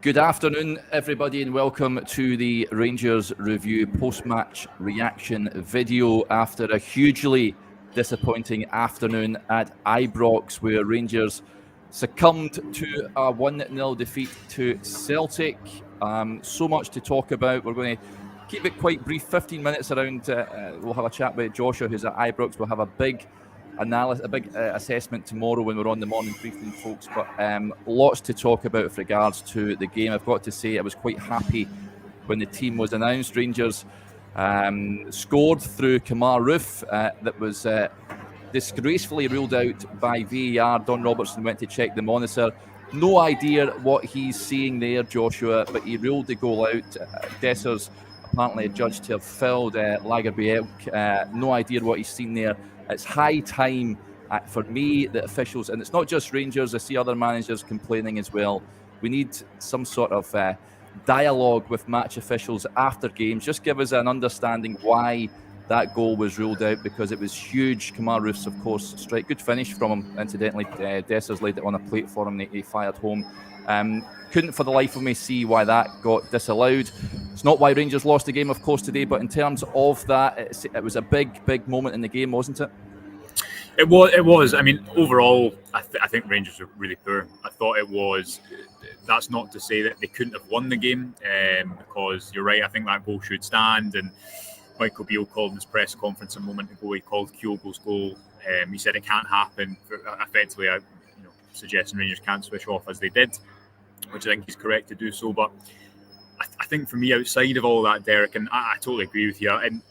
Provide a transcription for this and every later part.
Good afternoon, everybody, and welcome to the Rangers Review post-match reaction video after a hugely disappointing afternoon at Ibrox, where Rangers succumbed to a 1-0 defeat to Celtic. So much to talk about. We're going to keep it quite brief, 15 minutes around. We'll have a chat with Joshua, who's at Ibrox. We'll have a big analysis, a big assessment tomorrow when we're on the morning briefing, folks. But lots to talk about with regards to the game. I've got to say, I was quite happy when the team was announced. Rangers scored through Kamar Roof. That was disgracefully ruled out by VAR. Don Robertson went to check the monitor. No idea what he's seeing there, Joshua, but he ruled the goal out. Dessers apparently adjudged to have fouled Lagerbielke. No idea what he's seen there. It's high time for me, the officials, and it's not just Rangers, I see other managers complaining as well. We need some sort of dialogue with match officials after games. Just give us an understanding why that goal was ruled out, because it was huge. Kamar Roof's, of course, strike. Good finish from him, incidentally. Dessers laid it on a plate for him, and he fired home. Couldn't for the life of me see why that got disallowed. It's not why Rangers lost the game, of course, today, but in terms of that, it was a big moment in the game, wasn't it? It was. I mean, overall, I think Rangers were really poor. I thought it was. That's not to say that they couldn't have won the game, because you're right. I think that goal should stand. And Michael Beale called in his press conference a moment ago. He called Kyogo's goal. He said it can't happen. Effectively, suggesting Rangers can't switch off as they did, which I think he's correct to do so. But I think for me, outside of all that, Derek, and I totally agree with you. And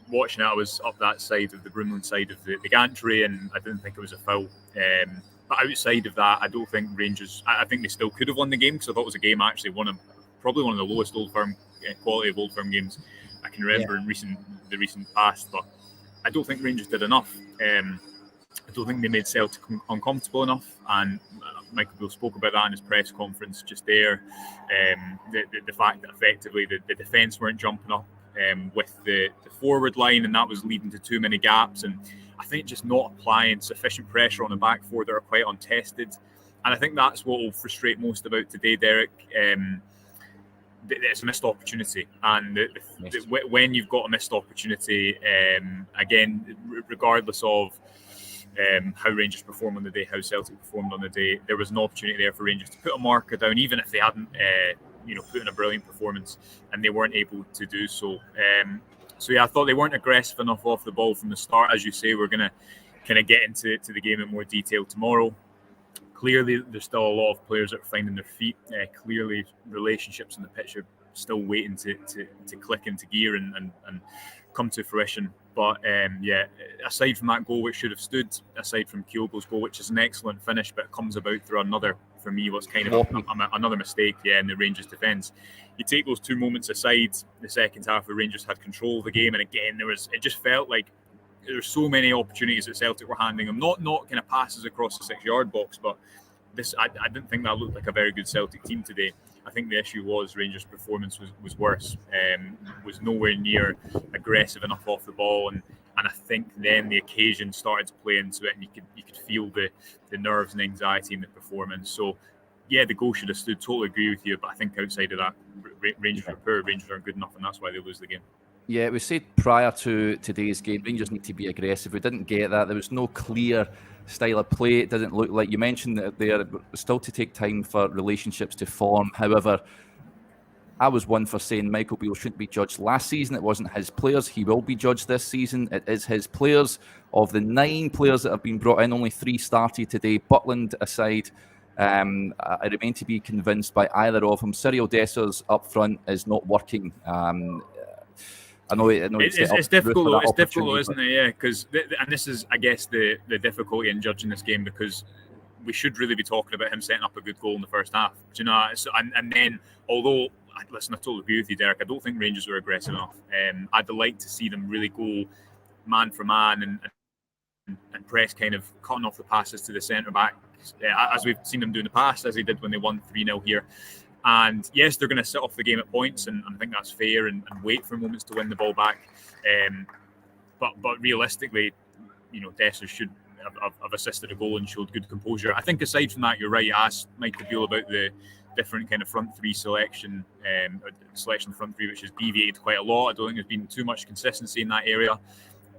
watching it, I was up that side of the Broomland side of the gantry, and I didn't think it was a foul. But outside of that, I don't think Rangers. I think they still could have won the game, because I thought it was a game actually probably one of the lowest Old Firm quality of Old Firm games I can remember in the recent past. But I don't think Rangers did enough. I don't think they made Celtic uncomfortable enough, and Michael Beale spoke about that in his press conference just there. The fact that effectively the defence weren't jumping up with the forward line, and that was leading to too many gaps, and I think just not applying sufficient pressure on the back four that are quite untested. And I think that's what will frustrate most about today, Derek. It's a missed opportunity, and when you've got a missed opportunity, again, regardless of how Rangers performed on the day, how Celtic performed on the day, there was an opportunity there for Rangers to put a marker down, even if they hadn't put in a brilliant performance, and they weren't able to do so. I thought they weren't aggressive enough off the ball from the start. As you say, we're going to kind of get into the game in more detail tomorrow. Clearly, there's still a lot of players that are finding their feet. Clearly, relationships on the pitch are still waiting to click into gear and come to fruition. But aside from that goal, which should have stood, aside from Kyogo's goal, which is an excellent finish, but it comes about through another, for me, was kind of another mistake, in the Rangers defence. You take those two moments aside, the second half, the Rangers had control of the game, and again, it just felt like there were so many opportunities that Celtic were handing them, not kind of passes across the 6-yard box, but I didn't think that looked like a very good Celtic team today. I think the issue was Rangers' performance was worse, was nowhere near aggressive enough off the ball, and I think then the occasion started to play into it, and you could feel the nerves and anxiety in the performance. So, yeah, the goal should have stood. Totally agree with you, but I think outside of that, Rangers were poor. Rangers aren't good enough, and that's why they lose the game. Yeah, we said prior to today's game, Rangers need to be aggressive. We didn't get that. There was no clear style of play. It doesn't look like, you mentioned that there still to take time for relationships to form. However, I was one for saying Michael Beale shouldn't be judged last season. It wasn't his players. He will be judged this season. It is his players. Of the 9 players that have been brought in, only 3 started today. Butland aside, I remain to be convinced by either of them. Cyril Dessers up front is not working. I know it's difficult though. It's difficult though, isn't it? Yeah, because and this is, I guess, the difficulty in judging this game, because we should really be talking about him setting up a good goal in the first half. Do you know? And then, although, listen, I totally agree with you, Derek. I don't think Rangers were aggressive enough. I'd like to see them really go man for man and press, kind of cutting off the passes to the centre back, as we've seen them do in the past, as they did when they won 3-0 here. And yes, they're going to set off the game at points, and I think that's fair, and wait for moments to win the ball back. But realistically, Dessers should have assisted a goal and showed good composure. I think aside from that, you're right. You asked Michael Beale about the different kind of front three selection of the front three, which has deviated quite a lot. I don't think there's been too much consistency in that area.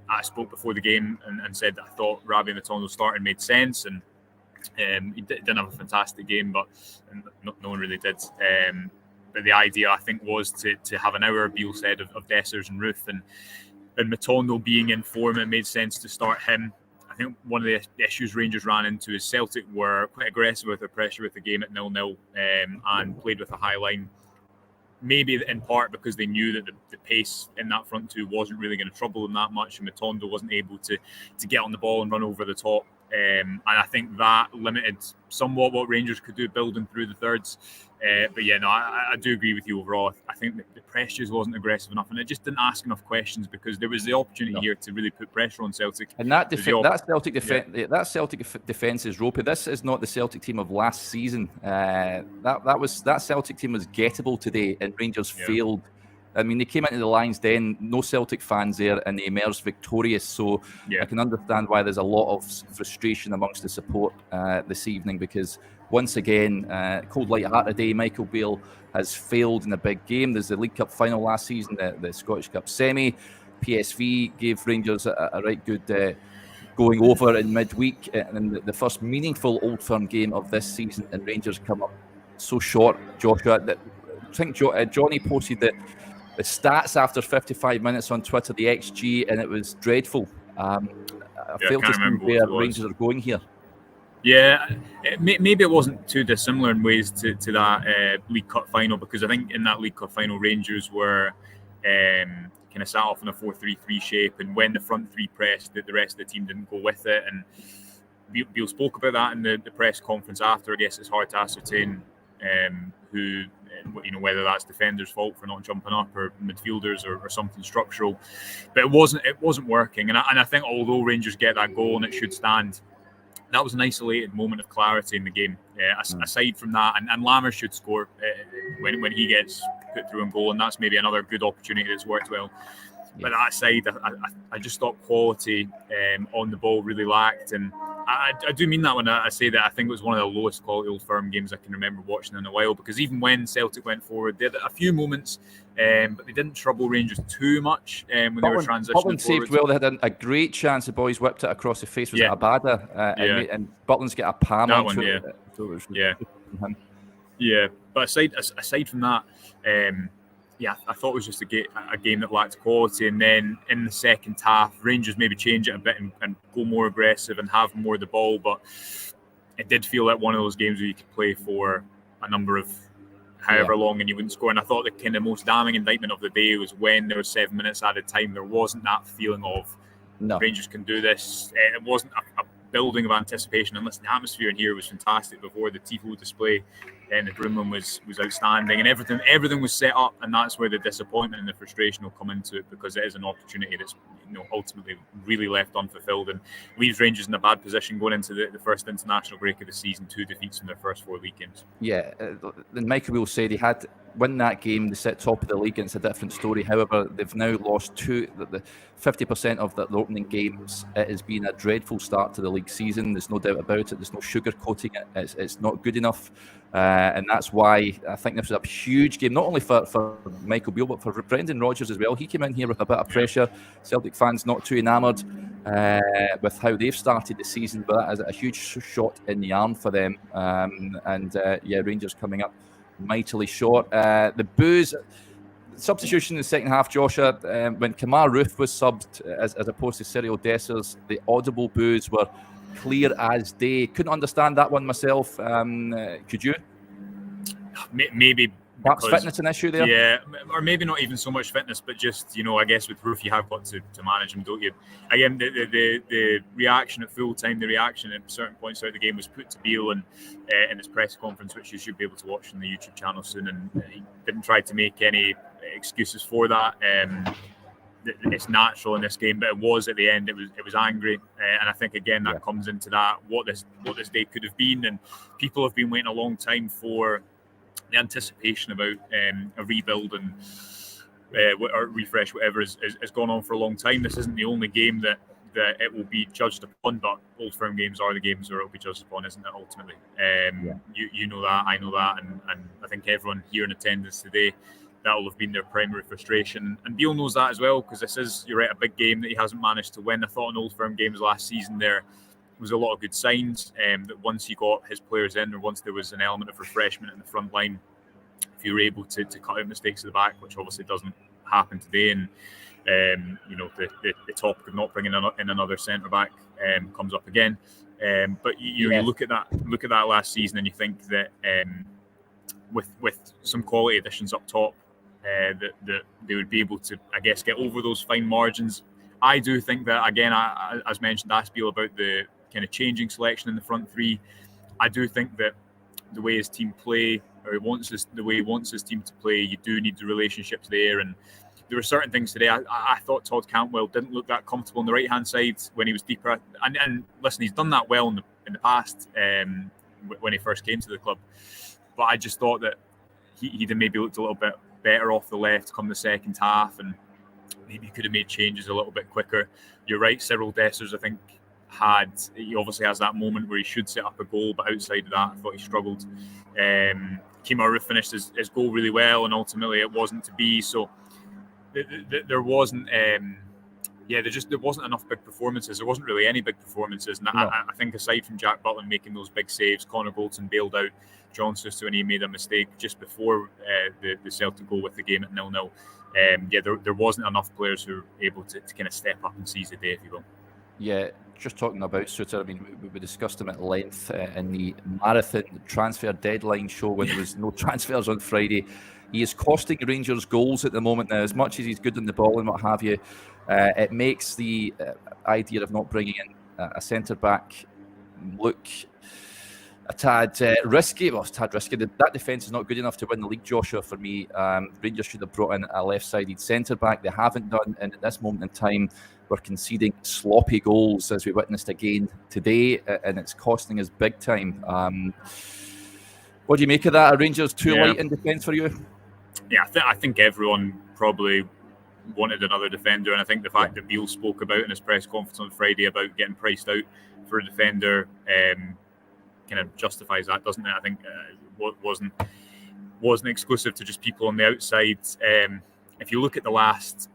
I spoke before the game and said that I thought Rabbi Matondo starting made sense, and he didn't have a fantastic game, but no one really did. But the idea, I think, was to have an hour, Beale said, of Dessers and Roof, and Matondo being in form, it made sense to start him. I think one of the issues Rangers ran into is Celtic were quite aggressive with their pressure with the game at 0-0 and played with a high line. Maybe in part because they knew that the pace in that front two wasn't really going to trouble them that much, and Matondo wasn't able to get on the ball and run over the top. And I think that limited somewhat what Rangers could do building through the thirds. But yeah, no, I do agree with you overall. I think that the press just wasn't aggressive enough, and it just didn't ask enough questions, because there was the opportunity here to really put pressure on Celtic. And that Celtic defence is ropey. This is not the Celtic team of last season. That Celtic team was gettable today, and Rangers failed. I mean, they came into the Lions Den, no Celtic fans there, and they emerged victorious. So I can understand why there's a lot of frustration amongst the support this evening, because once again, cold light heart today, Michael Beale has failed in a big game. There's the League Cup final last season, the Scottish Cup semi. PSV gave Rangers a right good going over in midweek, and the first meaningful Old Firm game of this season, and Rangers come up so short. Joshua, I think Johnny posted the stats after 55 minutes on Twitter, the XG, and it was dreadful. I fail to see where Rangers are going here. Yeah, maybe it wasn't too dissimilar in ways to that League Cup final, because I think in that League Cup final, Rangers were kind of sat off in a 4-3-3 shape, and when the front three pressed, the rest of the team didn't go with it. And Beale spoke about that in the press conference after. I guess it's hard to ascertain whether that's defenders' fault for not jumping up, or midfielders, or something structural. But it wasn't working, and I think although Rangers get that goal and it should stand, that was an isolated moment of clarity in the game. Aside from that, and Lammer should score when he gets put through on goal, and that's maybe another good opportunity that's worked well. But that aside, I just thought quality on the ball really lacked, and I do mean that when I say that. I think it was one of the lowest quality Old Firm games I can remember watching in a while, because even when Celtic went forward, they had a few moments, but they didn't trouble Rangers too much when they were transitioning forward. Saved well. They had a great chance. The boys whipped it across the face. Was it Abada? And Butland's got a palm that onto one, it. So it was yeah. But aside from that, I thought it was just a game that lacked quality. And then in the second half, Rangers maybe change it a bit and go more aggressive and have more of the ball. But it did feel like one of those games where you could play for a number of however long and you wouldn't score. And I thought the kind of most damning indictment of the day was when there was 7 minutes added time. There wasn't that feeling of Rangers can do this. It wasn't a building of anticipation. And listen, the atmosphere in here was fantastic before the Tifo display, and the Broomman was outstanding, and everything was set up, and that's where the disappointment and the frustration will come into it, because it is an opportunity that's ultimately really left unfulfilled and leaves Rangers in a bad position going into the first international break of the season, 2 defeats in their first 4 league games. Yeah, and Michael Beale said he had win that game, they sit top of the league, and it's a different story. However, they've now lost the 50% of the opening games. It has been a dreadful start to the league season. There's no doubt about it. There's no sugarcoating it. It's not good enough. And that's why I think this was a huge game, not only for Michael Beale, but for Brendan Rodgers as well. He came in here with a bit of pressure. Celtic fans not too enamoured with how they've started the season, but that is a huge shot in the arm for them. Rangers coming up mightily short. The boos, substitution in the second half, Joshua, when Kamar Roof was subbed as opposed to Cyril Dessers, the audible boos were clear as day. Couldn't understand that one myself. Could you? Maybe perhaps fitness an issue there. Yeah, or maybe not even so much fitness, but just I guess with Roof you have got to manage him, don't you? Again, the reaction at full time, the reaction at certain points throughout the game was put to Beale and in his press conference, which you should be able to watch on the YouTube channel soon, and he didn't try to make any excuses for that. It's natural in this game, but it was at the end. It was angry, and I think again that comes into that what this day could have been, and people have been waiting a long time for the anticipation about a rebuild and or refresh, whatever has gone on for a long time. This isn't the only game that that it will be judged upon, but Old Firm games are the games where it will be judged upon, isn't it, ultimately? You know that, I know that, and I think everyone here in attendance today, that will have been their primary frustration. And Beale knows that as well, because this is, you're right, a big game that he hasn't managed to win. I thought in Old Firm games last season there was a lot of good signs, that once he got his players in, or once there was an element of refreshment in the front line, if you were able to cut out mistakes at the back, which obviously doesn't happen today, and the topic of not bringing in another centre back comes up again. But you look at that last season, and you think that with some quality additions up top, that they would be able to, I guess, get over those fine margins. I do think that, again, as mentioned, asked Beale about the kind of changing selection in the front three. I do think that the way his team play, or the way he wants his team to play, you do need the relationships there. And there were certain things today. I thought Todd Cantwell didn't look that comfortable on the right hand side when he was deeper. And listen, he's done that well in the past when he first came to the club. But I just thought that he'd maybe looked a little bit better off the left come the second half, and maybe he could have made changes a little bit quicker. You're right, Cyril Dessers, I think, he obviously has that moment where he should set up a goal, but outside of that, I thought he struggled. Kemar Roofe finished his goal really well, and ultimately it wasn't to be. So there wasn't, there wasn't enough big performances. There wasn't really any big performances, and no. I think aside from Jack Butland making those big saves, Connor Goldson bailed out John Sousa when he made a mistake just before the Celtic goal with the game at 0-0. There wasn't enough players who were able to kind of step up and seize the day, if you will. Yeah, just talking about Sousa, I mean, we discussed him at length in the marathon transfer deadline show when there was no transfers on Friday. He is costing Rangers goals at the moment now. As much as he's good on the ball and what have you, it makes the idea of not bringing in a centre-back look a tad risky. Well, it's a tad risky. That defence is not good enough to win the league, Joshua, for me. Rangers should have brought in a left-sided centre-back. They haven't done, and at this moment in time, we're conceding sloppy goals, as we witnessed again today, and it's costing us big time. What do you make of that? Are Rangers too light in defence for you? Yeah, I think everyone probably wanted another defender, and I think the fact that Beale spoke about in his press conference on Friday about getting priced out for a defender kind of justifies that, doesn't it? I think wasn't exclusive to just people on the outside. If you look at the last,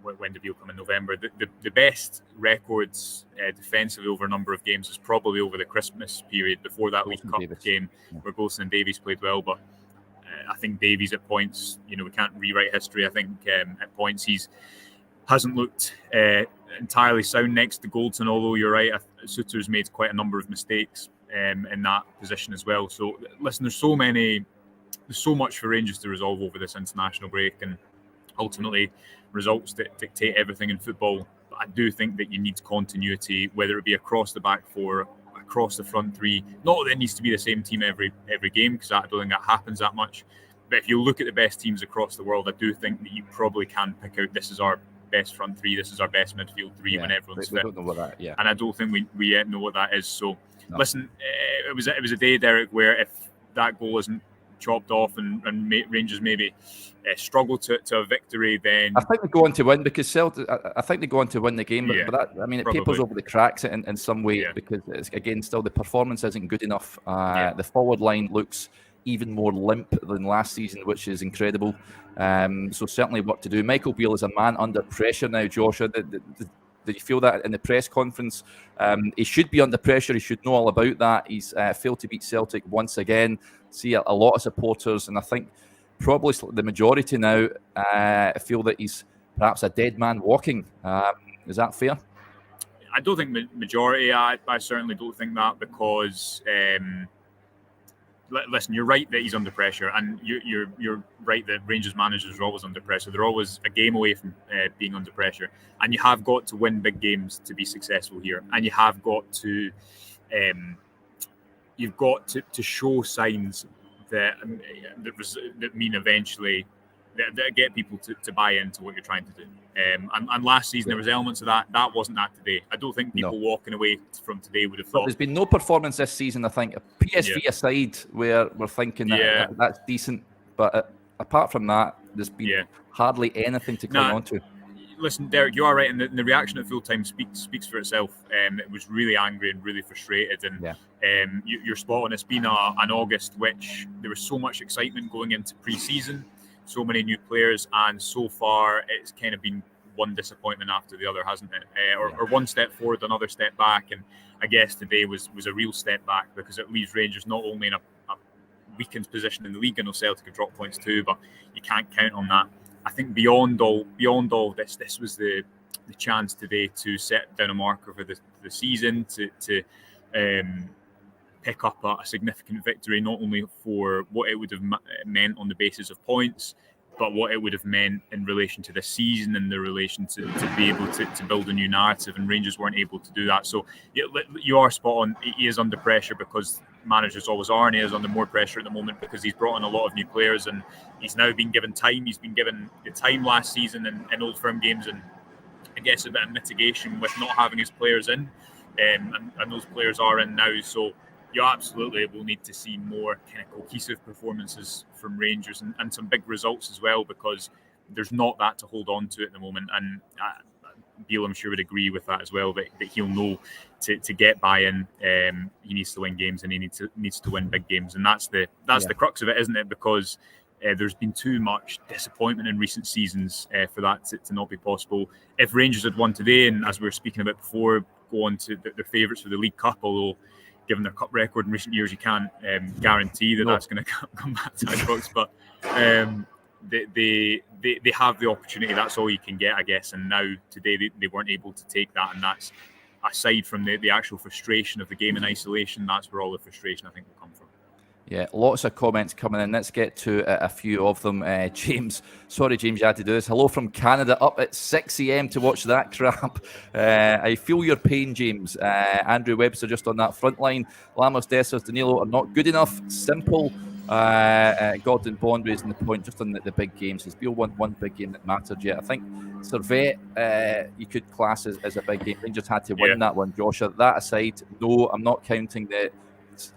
when did Beale come in? November. The best records defensively over a number of games was probably over the Christmas period before that League Cup game where Golson and Davies played well. But I think Davies at points, we can't rewrite history. I think at points hasn't looked entirely sound next to Goldson, although you're right, Suter's made quite a number of mistakes in that position as well. So listen, there's so much for Rangers to resolve over this international break, and ultimately results dictate everything in football. But I do think that you need continuity, whether it be across the back four, across the front three. Not that it needs to be the same team every game, because I don't think that happens that much. But if you look at the best teams across the world, I do think that you probably can pick out, this is our best front three, this is our best midfield three when everyone's fit. Don't know what that, and I don't think we yet know what that is. So listen, it was a day, Derek, where if that goal isn't chopped off and Rangers maybe struggle to a victory, then I think they go on to win, because Celtic, I think they go on to win the game, but that, I mean, it probably papers over the cracks in some way, because it's, again, still the performance isn't good enough. The forward line looks even more limp than last season, which is incredible. So certainly work to do. Michael Beale is a man under pressure now, Joshua. Did you feel that in the press conference? He should be under pressure. He should know all about that. He's failed to beat Celtic once again. See a lot of supporters, and I think probably the majority now feel that he's perhaps a dead man walking. Is that fair? I don't think majority. I certainly don't think that, because listen, you're right that he's under pressure, and you're right that Rangers managers are always under pressure. They're always a game away from being under pressure, and you have got to win big games to be successful here, and you have got to to show signs that mean eventually that get people to buy into what you're trying to do. And last season there was elements of that. That wasn't that today. I don't think people walking away from today would have thought. But there's been no performance this season, I think. PSV aside, where we're thinking that's decent. But apart from that, there's been hardly anything to come on to. listen, Derek, you are right, and the reaction at full time speaks for itself. It was really angry and really frustrated, and you're spot on. It's been an August which there was so much excitement going into pre-season, so many new players, and so far it's kind of been one disappointment after the other, hasn't it? Or one step forward, another step back, and I guess today was a real step back, because it leaves Rangers not only in a weakened position in the league. I know Celtic have dropped points too, but you can't count on that. I think beyond all this was the chance today to set down a marker for the season, to pick up a significant victory, not only for what it would have meant on the basis of points, but what it would have meant in relation to the season and the relation to be able to build a new narrative, and Rangers weren't able to do that. So you are spot on. He is under pressure, because managers always are, and he is under more pressure at the moment because he's brought in a lot of new players, and he's now been given time. He's been given the time last season in Old Firm games, and I guess a bit of mitigation with not having his players in, and those players are in now. So you absolutely will need to see more kind of cohesive performances from Rangers, and some big results as well, because there's not that to hold on to at the moment. And Beale, I'm sure, would agree with that as well, that he'll know to get buy-in, he needs to win games, and he needs to win big games, and that's the crux of it, isn't it? Because there's been too much disappointment in recent seasons for that to not be possible. If Rangers had won today, and as we were speaking about before, go on to their favourites for the League Cup, although given their cup record in recent years, you can't guarantee that's going to come back to Ibrox, but they have the opportunity. That's all you can get, I guess. And now today they weren't able to take that, and that's, aside from the actual frustration of the game in isolation, that's where all the frustration, I think, will come from. Yeah, lots of comments coming in. Let's get to a few of them. James, sorry, James, you had to do this. Hello from Canada, up at 6 a.m. to watch that crap. I feel your pain, James. Andrew Webster just on that front line. Lamos, Dessers, Danilo are not good enough. Simple. Gordon Bond raising the point just on the big games. Has Beale won one big game that mattered yet? I think Servette, you could class as a big game. Rangers had to win that one, Joshua. That aside, no, I'm not counting the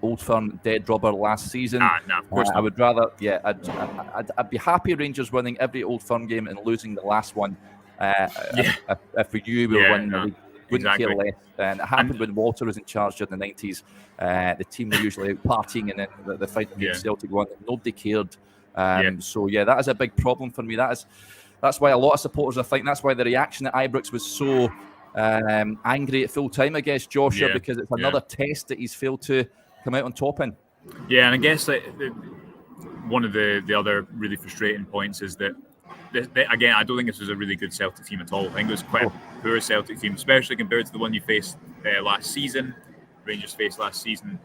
Old Firm dead rubber last season. No, of course I would rather, I'd be happy Rangers winning every Old Firm game and losing the last one. If we knew we were winning the league, wouldn't care less. And it happened when Walter was in charge during the 90s. The team were usually out partying, and then the fight against Celtic won. Nobody cared. So that is a big problem for me. That's why a lot of supporters, I think, that's why the reaction at Ibrox was so angry at full time, I guess, Joshua, because it's another test that he's failed to come out on top in. Yeah, and I guess one of the other really frustrating points is that, again, I don't think this was a really good Celtic team at all. I think it was quite a poor Celtic team, especially compared to the one you faced last season, Rangers faced last season.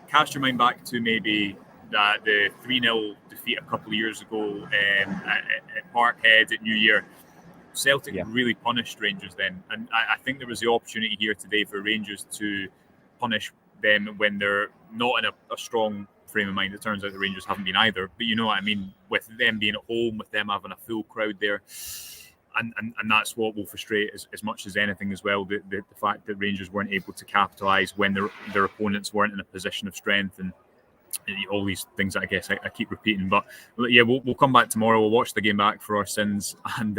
Cast your mind back to maybe the 3-0 defeat a couple of years ago at Parkhead at New Year. Celtic really punished Rangers then, and I think there was the opportunity here today for Rangers to punish them when they're not in a strong frame of mind. It turns out the Rangers haven't been either, but you know what I mean, with them being at home, with them having a full crowd there, and that's what will frustrate as much as anything as well, the fact that Rangers weren't able to capitalise when their opponents weren't in a position of strength, and all these things that I guess I keep repeating. But yeah, we'll come back tomorrow. We'll watch the game back for our sins and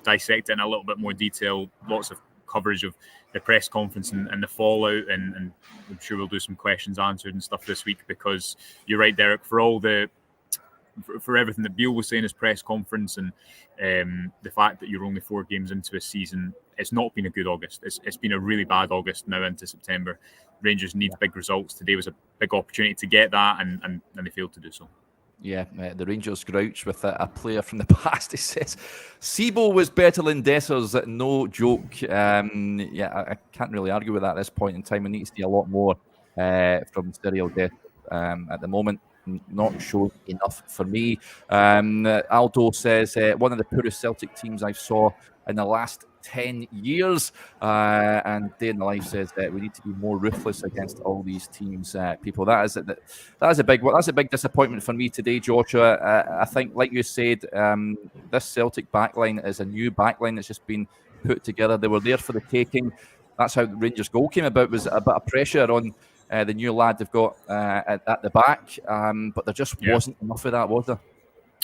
dissect it in a little bit more detail. Lots of coverage of the press conference and the fallout, and I'm sure we'll do some questions answered and stuff this week, because you're right, Derek, for everything that Beale was saying in his press conference, and the fact that you're only 4 games into a season, it's not been a good August. It's been a really bad August now into September. Rangers need big results. Today was a big opportunity to get that, and they failed to do so. Yeah, the Rangers grouch with a player from the past. He says, Sibo was better than Dessers, no joke. I can't really argue with that at this point in time. We need to see a lot more from Cyril Dessers at the moment. Not shown enough for me. Aldo says, one of the poorest Celtic teams I saw in the last 10 years. And Day in the Life says that we need to be more ruthless against all these teams. People, that's a big disappointment for me today, Joshua. I think, like you said, this Celtic backline is a new backline that's just been put together. They were there for the taking. That's how the Rangers' goal came about, was a bit of pressure on the new lad they've got at the back. But there just wasn't enough of that, was there?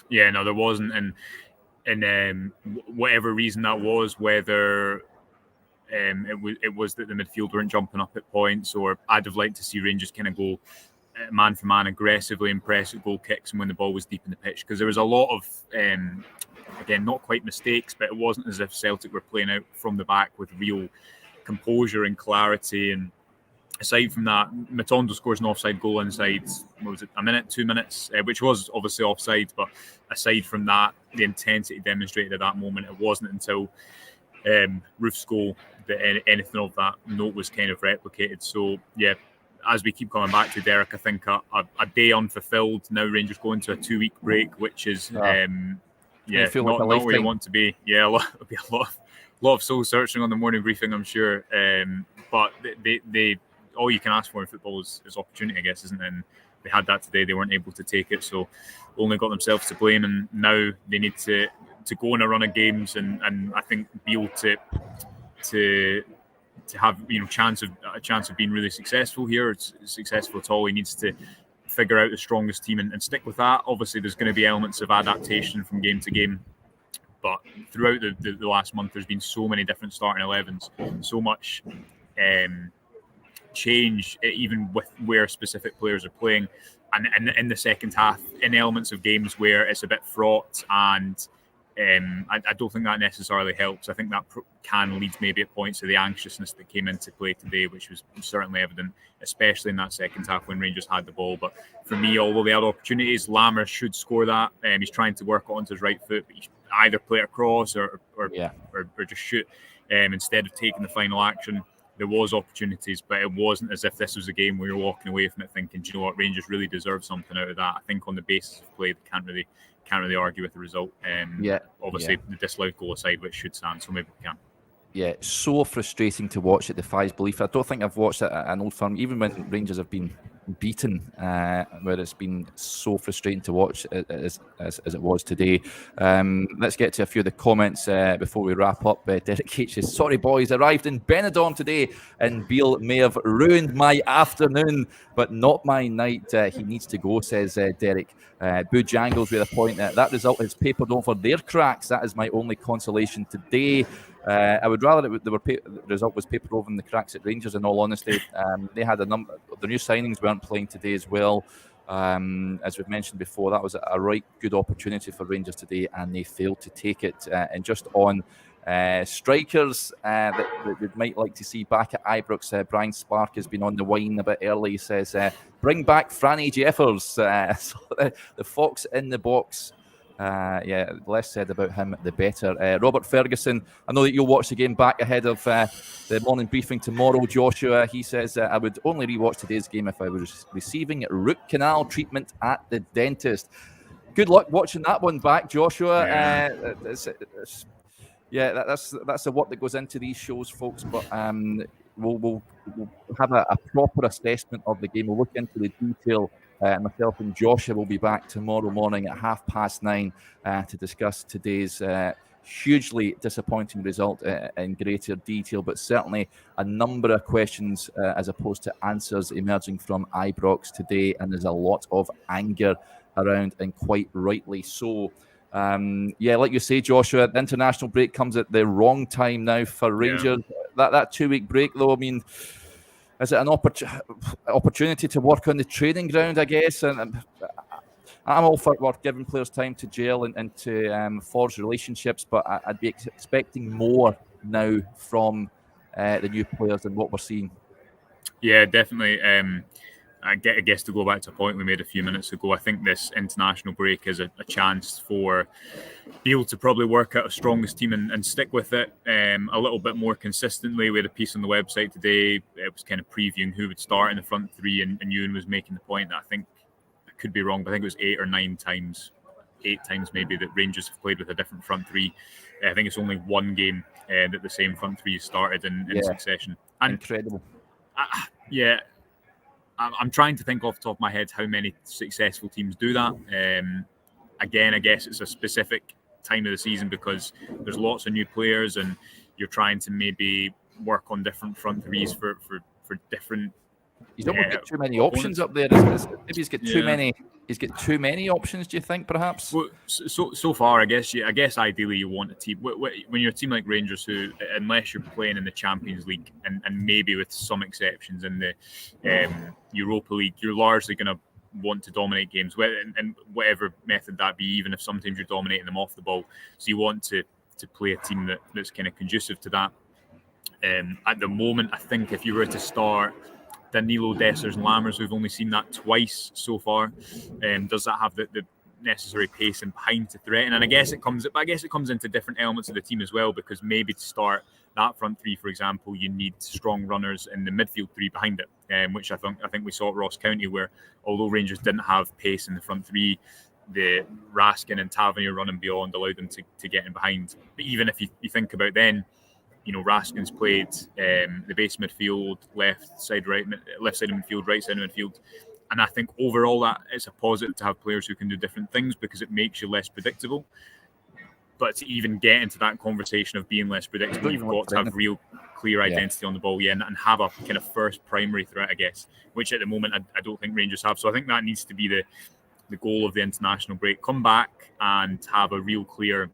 Yeah, no, there wasn't. And and whatever reason that was, whether it was that the midfield weren't jumping up at points, or I'd have liked to see Rangers kind of go man for man aggressively, impressive goal kicks, and when the ball was deep in the pitch, because there was a lot of again, not quite mistakes, but it wasn't as if Celtic were playing out from the back with real composure and clarity. And aside from that, Matondo scores an offside goal inside, what was it, a minute, 2 minutes, which was obviously offside. But aside from that, the intensity demonstrated at that moment, it wasn't until Roof's goal that anything of that note was kind of replicated. So, yeah, as we keep coming back to, Derek, I think a day unfulfilled. Now Rangers go into a 2-week break, which is not where we want to be. Yeah, it'll be a lot of soul searching on the morning briefing, I'm sure. But they all you can ask for in football is opportunity, I guess, isn't it? And they had that today. They weren't able to take it, so only got themselves to blame. And now they need to go on a run of games, and I think be able to have a chance of being really successful here. It's successful at all. He needs to figure out the strongest team and stick with that. Obviously, there's going to be elements of adaptation from game to game, but throughout the last month, there's been so many different starting 11s, so much change, even with where specific players are playing, and in the second half, in elements of games where it's a bit fraught, and I don't think that necessarily helps. I think that can lead maybe at points to the anxiousness that came into play today, which was certainly evident, especially in that second half when Rangers had the ball. But for me, although they had opportunities, Lammer should score that. He's trying to work onto his right foot, but he should either play it across or just shoot instead of taking the final action. There was opportunities, but it wasn't as if this was a game where you're walking away from it thinking, do you know what, Rangers really deserve something out of that. I think on the basis of play, they can't really argue with the result. Obviously, the disallowed goal aside, which should stand, so maybe we can. Yeah, so frustrating to watch. It defies belief. I don't think I've watched it at an Old Firm, even when Rangers have been beaten, where it's been so frustrating to watch as it was today. Let's get to a few of the comments before we wrap up. Derek H says, sorry boys, arrived in Benidorm today and Beale may have ruined my afternoon, but not my night. He needs to go, says Derek. Bojangles with a point. That result is papered over their cracks. That is my only consolation today. I would rather the result was papered over in the cracks at Rangers, in all honesty. They had a number. The new signings weren't playing today as well. As we've mentioned before, that was a right good opportunity for Rangers today, and they failed to take it. And just on strikers that we might like to see back at Ibrox, Brian Spark has been on the wine a bit early. He says, bring back Franny Jeffers. So the fox in the box. The less said about him, the better. Robert Ferguson, I know that you'll watch the game back ahead of the morning briefing tomorrow. Joshua, he says, I would only rewatch today's game if I was receiving root canal treatment at the dentist. Good luck watching that one back, Joshua. That's the work that goes into these shows, folks. But we'll have a proper assessment of the game. We'll look into the detail. Myself and Joshua will be back tomorrow morning at 9:30 to discuss today's hugely disappointing result in greater detail, but certainly a number of questions as opposed to answers emerging from Ibrox today, and there's a lot of anger around, and quite rightly so. Like you say, Joshua, the international break comes at the wrong time now for Rangers. That 2-week break, though, I mean, is it an opportunity to work on the training ground, I guess? And I'm all for giving players time to gel and to forge relationships, but I'd be expecting more now from the new players than what we're seeing. Yeah, definitely. I guess to go back to a point we made a few minutes ago, I think this international break is a chance for Beale to probably work out a strongest team and stick with it a little bit more consistently. We had a piece on the website today. It was kind of previewing who would start in the front three, and Ewan was making the point that I think, I could be wrong, but I think it was 8 times maybe that Rangers have played with a different front three. I think it's only one game that the same front three started in succession. And incredible. I'm trying to think off the top of my head how many successful teams do that. Again, I guess it's a specific time of the season because there's lots of new players and you're trying to maybe work on different front threes for different. You don't want to get too many options up there. Maybe he's got too many. he's got too many options, do you think, perhaps? Well, so far, I guess ideally you want a team when you're a team like Rangers, who, unless you're playing in the Champions League and maybe with some exceptions in the Europa League, you're largely going to want to dominate games, and whatever method that be, even if sometimes you're dominating them off the ball. So you want to play a team that's kind of conducive to that. At the moment, I think if you were to start Danilo, Dessers and Lammers, we've only seen that twice so far. Does that have the necessary pace and behind to threaten? And I guess it comes into different elements of the team as well, because maybe to start that front three, for example, you need strong runners in the midfield three behind it, which I think we saw at Ross County, where although Rangers didn't have pace in the front three, the Raskin and Tavernier running beyond allowed them to get in behind. But even if you think about then, Raskin's played the base midfield, left side of midfield, right side of midfield. And I think overall that it's a positive to have players who can do different things, because it makes you less predictable. But to even get into that conversation of being less predictable, you've got to have real clear identity on the ball, and have a kind of first primary threat, I guess, which at the moment I don't think Rangers have. So I think that needs to be the goal of the international break. Come back and have a real clear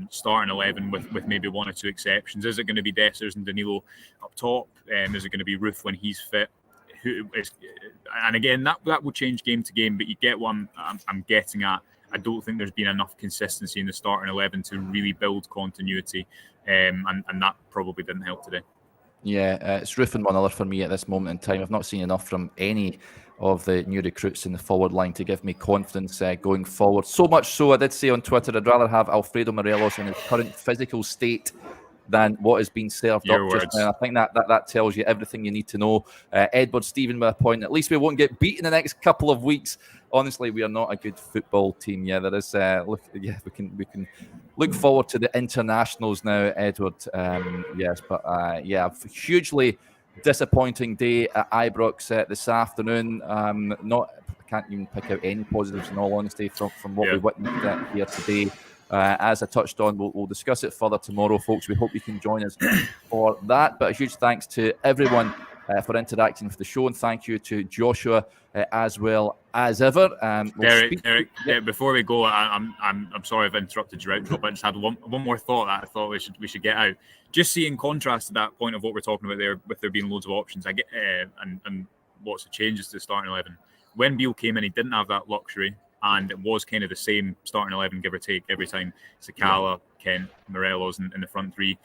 starting 11 with maybe one or two exceptions. Is it going to be Dessers and Danilo up top? Is it going to be Ruth when he's fit? And again, that will change game to game, but you get what I'm getting at. I don't think there's been enough consistency in the starting 11 to really build continuity, and that probably didn't help today. Yeah, it's Ruth and one other for me at this moment in time. I've not seen enough from any of the new recruits in the forward line to give me confidence going forward. So much so, I did say on Twitter, I'd rather have Alfredo Morelos in his current physical state than what has been served up just now. I think that tells you everything you need to know. Edward Stephen with a point. At least we won't get beat in the next couple of weeks. Honestly, we are not a good football team. Yeah, there is. We can look forward to the internationals now, Edward. Yes, but hugely disappointing day at Ibrox this afternoon. I can't even pick out any positives, in all honesty, from what we witnessed here today. As I touched on, we'll discuss it further tomorrow, folks. We hope you can join us for that. But a huge thanks to everyone for interacting with the show, and thank you to Joshua as well as ever. Derek, before we go, I'm sorry I've interrupted your outro, but I just had one more thought that I thought we should get out. Just see, in contrast to that point of what we're talking about there, with there being loads of options, I get and lots of changes to the starting 11. When Beale came in, he didn't have that luxury. And it was kind of the same starting 11, give or take, every time. Sakala, Kent, Morelos in the front three.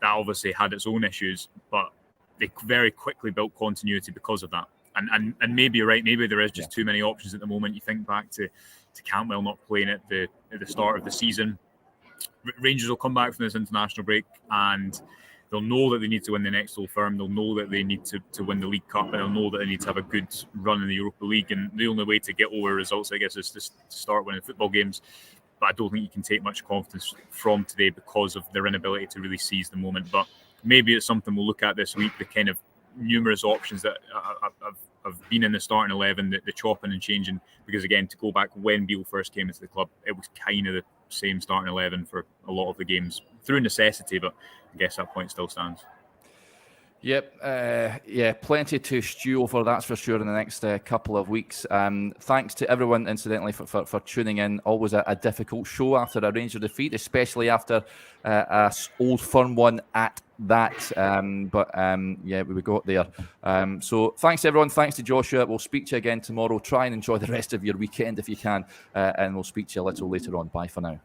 That obviously had its own issues, but they very quickly built continuity because of that. And maybe you're right, maybe there is just too many options at the moment. You think back to Cantwell not playing at the start of the season. Rangers will come back from this international break and they'll know that they need to win the next Old Firm. They'll know that they need to win the League Cup, and they'll know that they need to have a good run in the Europa League. And the only way to get over results, I guess, is to start winning football games. But I don't think you can take much confidence from today because of their inability to really seize the moment. But maybe it's something we'll look at this week, the kind of numerous options that have been in the starting 11, the chopping and changing. Because, again, to go back when Beale first came into the club, it was kind of the same starting 11 for a lot of the games through necessity, but I guess that point still stands. Yep. Plenty to stew over, that's for sure, in the next couple of weeks. Thanks to everyone, incidentally, for tuning in. Always a difficult show after a Ranger defeat, especially after a Old Firm one at that. We got there. So thanks, everyone. Thanks to Joshua. We'll speak to you again tomorrow. Try and enjoy the rest of your weekend if you can. And we'll speak to you a little later on. Bye for now.